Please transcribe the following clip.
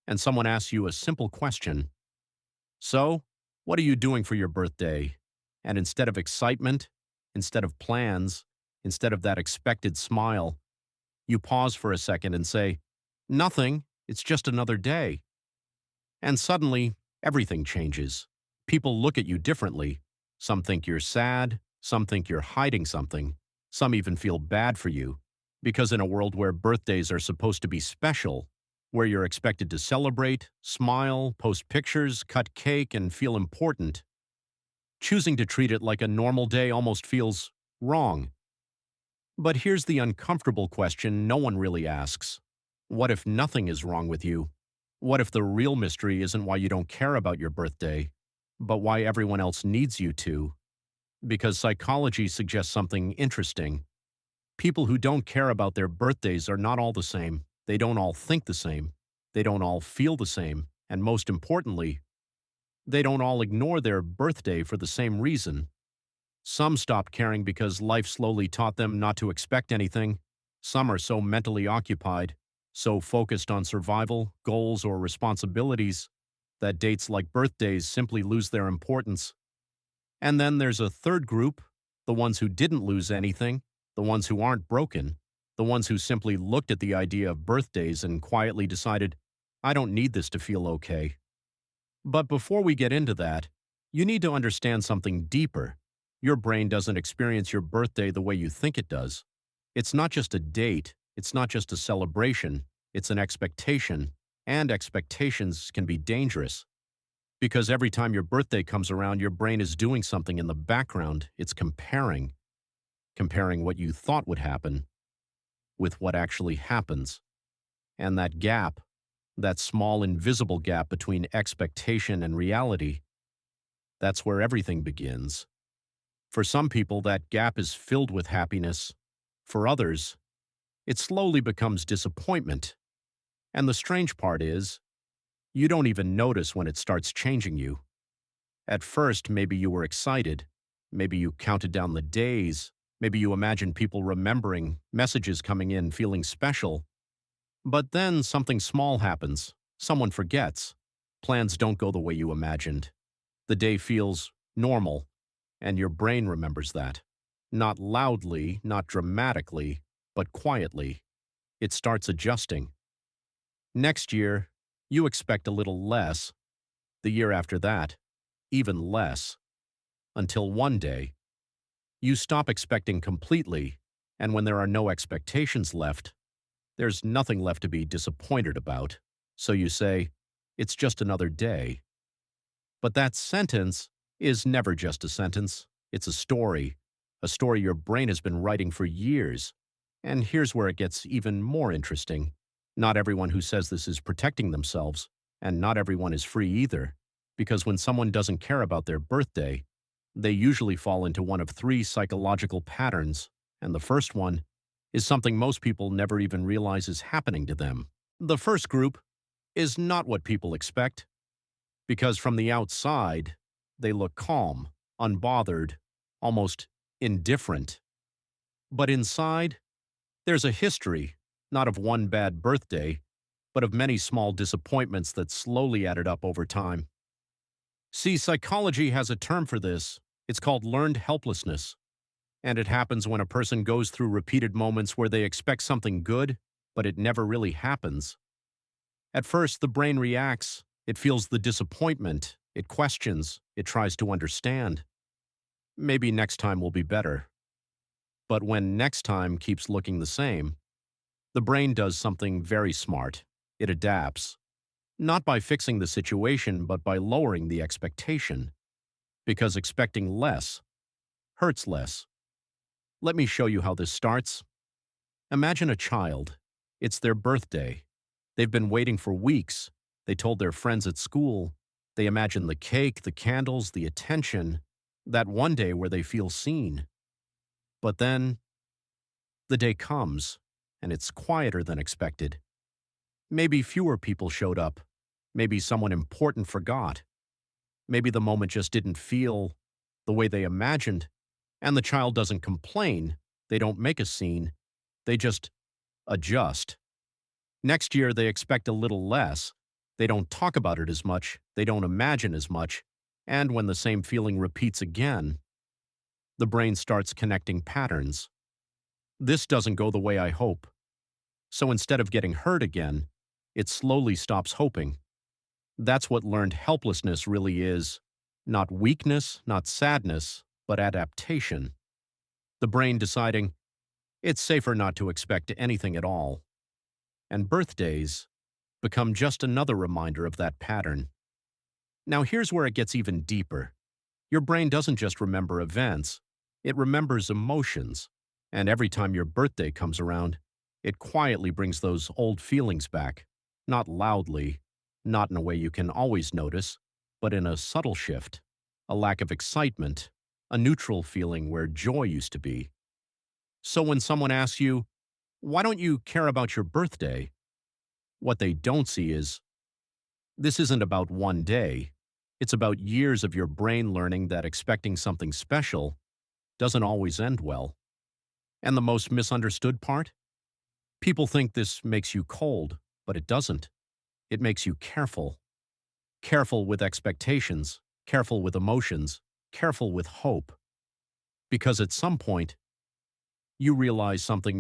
and someone asks you a simple question. So, what are you doing for your birthday? And instead of excitement, instead of plans, instead of that expected smile, you pause for a second and say, nothing, it's just another day. And suddenly, everything changes. People look at you differently. Some think you're sad, some think you're hiding something, some even feel bad for you. Because in a world where birthdays are supposed to be special, where you're expected to celebrate, smile, post pictures, cut cake, and feel important, choosing to treat it like a normal day almost feels wrong. But here's the uncomfortable question no one really asks. What if nothing is wrong with you? What if the real mystery isn't why you don't care about your birthday, but why everyone else needs you to? Because psychology suggests something interesting. People who don't care about their birthdays are not all the same. They don't all think the same. They don't all feel the same. And most importantly, they don't all ignore their birthday for the same reason. Some stop caring because life slowly taught them not to expect anything. Some are so mentally occupied, so focused on survival, goals, or responsibilities that dates like birthdays simply lose their importance. And then there's a third group, the ones who didn't lose anything, the ones who aren't broken, the ones who simply looked at the idea of birthdays and quietly decided, I don't need this to feel okay. But before we get into that, you need to understand something deeper. Your brain doesn't experience your birthday the way you think it does. It's not just a date, it's not just a celebration, it's an expectation, and expectations can be dangerous. Because every time your birthday comes around, your brain is doing something in the background. It's comparing what you thought would happen with what actually happens. And that gap, that small invisible gap between expectation and reality, that's where everything begins. For some people, that gap is filled with happiness. For others, it slowly becomes disappointment. And the strange part is, you don't even notice when it starts changing you. At first, maybe you were excited. Maybe you counted down the days. Maybe you imagined people remembering, messages coming in, feeling special. But then something small happens. Someone forgets. Plans don't go the way you imagined. The day feels normal, and your brain remembers that. Not loudly, not dramatically, but quietly. It starts adjusting. Next year, you expect a little less. The year after that, even less. Until one day, you stop expecting completely, and when there are no expectations left, there's nothing left to be disappointed about. So you say, it's just another day. But that sentence is never just a sentence. It's a story your brain has been writing for years. And here's where it gets even more interesting. Not everyone who says this is protecting themselves, and not everyone is free either. Because when someone doesn't care about their birthday, they usually fall into one of three psychological patterns, and the first one is something most people never even realize is happening to them. The first group is not what people expect, because from the outside, they look calm, unbothered, almost indifferent. But inside, there's a history, not of one bad birthday, but of many small disappointments that slowly added up over time. See, psychology has a term for this. It's called learned helplessness. And it happens when a person goes through repeated moments where they expect something good, but it never really happens. At first, the brain reacts. It feels the disappointment. It questions. It tries to understand. Maybe next time will be better. But when next time keeps looking the same, the brain does something very smart. It adapts. Not by fixing the situation, but by lowering the expectation. Because expecting less hurts less. Let me show you how this starts. Imagine a child. It's their birthday. They've been waiting for weeks. They told their friends at school. They imagine the cake, the candles, the attention, that one day where they feel seen. But then, the day comes, and it's quieter than expected. Maybe fewer people showed up. Maybe someone important forgot. Maybe the moment just didn't feel the way they imagined. And the child doesn't complain. They don't make a scene. They just adjust. Next year, they expect a little less. They don't talk about it as much, they don't imagine as much, and when the same feeling repeats again, the brain starts connecting patterns. This doesn't go the way I hope. So instead of getting hurt again, it slowly stops hoping. That's what learned helplessness really is. Not weakness, not sadness, but adaptation. The brain deciding, it's safer not to expect anything at all. And birthdays become just another reminder of that pattern. Now here's where it gets even deeper. Your brain doesn't just remember events, it remembers emotions. And every time your birthday comes around, it quietly brings those old feelings back. Not loudly, not in a way you can always notice, but in a subtle shift. A lack of excitement, a neutral feeling where joy used to be. So when someone asks you, why don't you care about your birthday? What they don't see is, this isn't about one day. It's about years of your brain learning that expecting something special doesn't always end well. And the most misunderstood part? People think this makes you cold, but it doesn't. It makes you careful. Careful with expectations, careful with emotions, careful with hope. Because at some point, you realize something